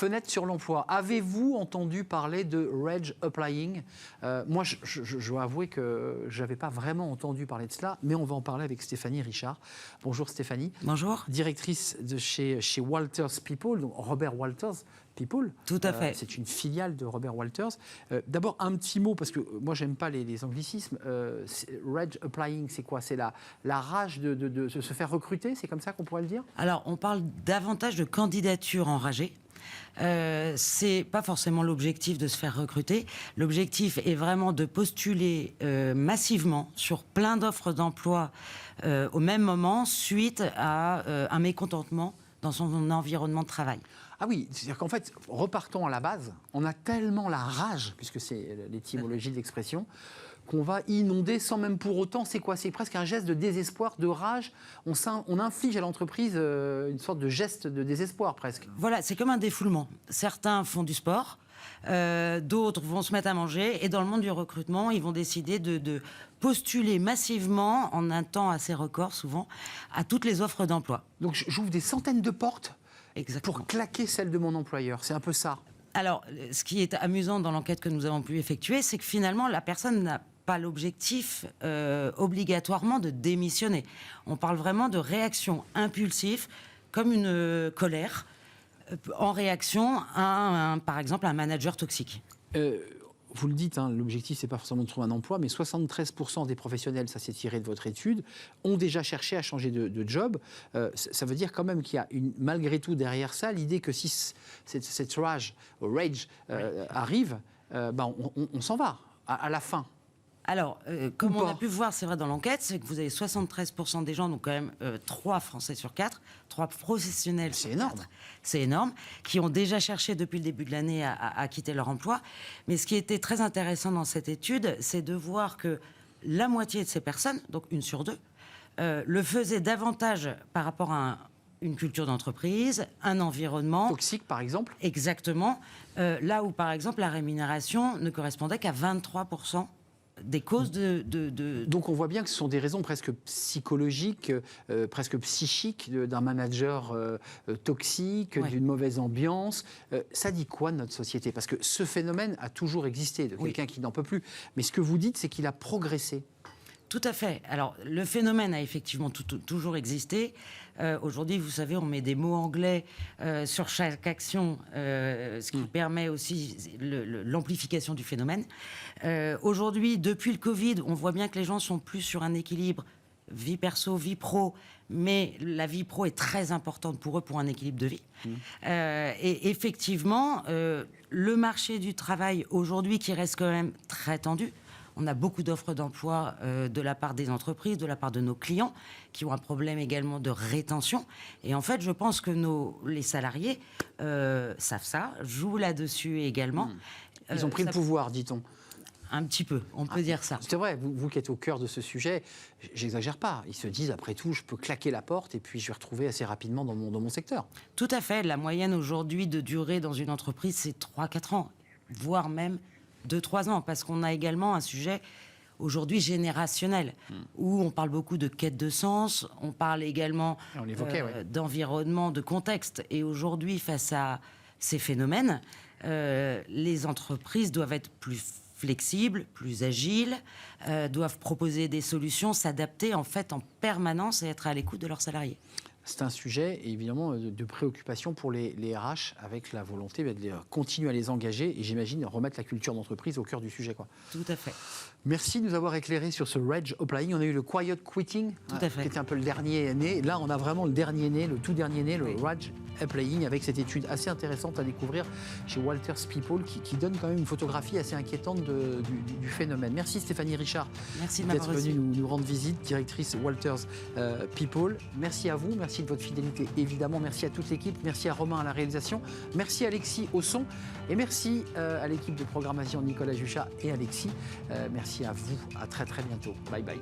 fenêtre sur l'emploi. Avez-vous entendu parler de Rage Applying ? Moi, je dois avouer que je n'avais pas vraiment entendu parler de cela, mais on va en parler avec Stéphanie Richard. Bonjour Stéphanie. Bonjour. Directrice de chez Walters People, donc Robert Walters People. Tout à fait. C'est une filiale de Robert Walters. D'abord, un petit mot, parce que moi, j'aime pas les anglicismes. Rage Applying, c'est quoi ? C'est la rage de se faire recruter, c'est comme ça qu'on pourrait le dire ? Alors, on parle davantage de candidature enragée. C'est pas forcément l'objectif de se faire recruter. L'objectif est vraiment de postuler massivement sur plein d'offres d'emploi au même moment suite à un mécontentement dans son environnement de travail. Ah oui, c'est-à-dire qu'en fait, repartons à la base, on a tellement la rage, puisque c'est l'étymologie de l'expression, qu'on va inonder sans même pour autant, c'est quoi ? C'est presque un geste de désespoir, de rage. On inflige à l'entreprise une sorte de geste de désespoir presque. Voilà, c'est comme un défoulement. Certains font du sport, d'autres vont se mettre à manger, et dans le monde du recrutement, ils vont décider de postuler massivement, en un temps assez record souvent, à toutes les offres d'emploi. Donc j'ouvre des centaines de portes. Exactement. Pour claquer celle de mon employeur, c'est un peu ça. Alors, ce qui est amusant dans l'enquête que nous avons pu effectuer, c'est que finalement, la personne n'a pas l'objectif obligatoirement de démissionner. On parle vraiment de réaction impulsive, comme une colère, en réaction à, par exemple, un manager toxique. Vous le dites, hein, l'objectif, c'est pas forcément de trouver un emploi, mais 73% des professionnels, ça s'est tiré de votre étude, ont déjà cherché à changer de job. Ça veut dire quand même qu'il y a malgré tout derrière ça l'idée que si cette rage arrive, on s'en va à la fin. Alors, comme on a pu voir, c'est vrai dans l'enquête, c'est que vous avez 73% des gens, donc quand même 3 Français sur 4, 3 professionnels sur 4. C'est énorme. C'est énorme, qui ont déjà cherché depuis le début de l'année à quitter leur emploi. Mais ce qui était très intéressant dans cette étude, c'est de voir que la moitié de ces personnes, donc 1 sur 2, le faisaient davantage par rapport à une culture d'entreprise, un environnement... Toxique, par exemple ? Exactement. Là où, par exemple, la rémunération ne correspondait qu'à 23%. Des causes Donc on voit bien que ce sont des raisons presque psychologiques, presque psychiques d'un manager toxique, d'une mauvaise ambiance. Ça dit quoi de notre société ? Parce que ce phénomène a toujours existé, de quelqu'un qui n'en peut plus. Mais ce que vous dites, c'est qu'il a progressé. Tout à fait. Alors, le phénomène a effectivement toujours existé. Aujourd'hui, vous savez, on met des mots anglais sur chaque action, ce qui permet aussi l'amplification du phénomène. Aujourd'hui, depuis le Covid, on voit bien que les gens sont plus sur un équilibre vie perso, vie pro, mais la vie pro est très importante pour eux pour un équilibre de vie. Et effectivement, le marché du travail aujourd'hui qui reste quand même très tendu. On a beaucoup d'offres d'emploi de la part des entreprises, de la part de nos clients, qui ont un problème également de rétention. Et en fait, je pense que les salariés savent ça, jouent là-dessus également. Ils ont pris le pouvoir, dit-on. Un petit peu, on peut dire ça. C'est vrai, vous qui êtes au cœur de ce sujet, j'exagère pas. Ils se disent, après tout, je peux claquer la porte et puis je vais retrouver assez rapidement dans mon secteur. Tout à fait. La moyenne aujourd'hui de durée dans une entreprise, c'est 3-4 ans, voire même 2-3 ans, parce qu'on a également un sujet aujourd'hui générationnel, où on parle beaucoup de quête de sens, on parle également d'environnement, de contexte. Et aujourd'hui, face à ces phénomènes, les entreprises doivent être plus flexibles, plus agiles, doivent proposer des solutions, s'adapter en fait en permanence et être à l'écoute de leurs salariés. C'est un sujet, évidemment, de préoccupation pour les RH, avec la volonté de continuer à les engager et, j'imagine, remettre la culture d'entreprise au cœur du sujet, quoi. Tout à fait. Merci de nous avoir éclairé sur ce Rage Applying. On a eu le Quiet Quitting, qui était un peu le dernier né. Là, on a vraiment le dernier né, le tout dernier né, le Rage Applying, avec cette étude assez intéressante à découvrir chez Walters People, qui donne quand même une photographie assez inquiétante du phénomène. Merci Stéphanie Richard d'être venue nous rendre visite, directrice Walters People. Merci à vous, merci de votre fidélité, évidemment. Merci à toute l'équipe, merci à Romain à la réalisation, merci à Alexis au son, et merci à l'équipe de programmation Nicolas Juchat et Alexis. Merci à vous, à très très bientôt. Bye bye.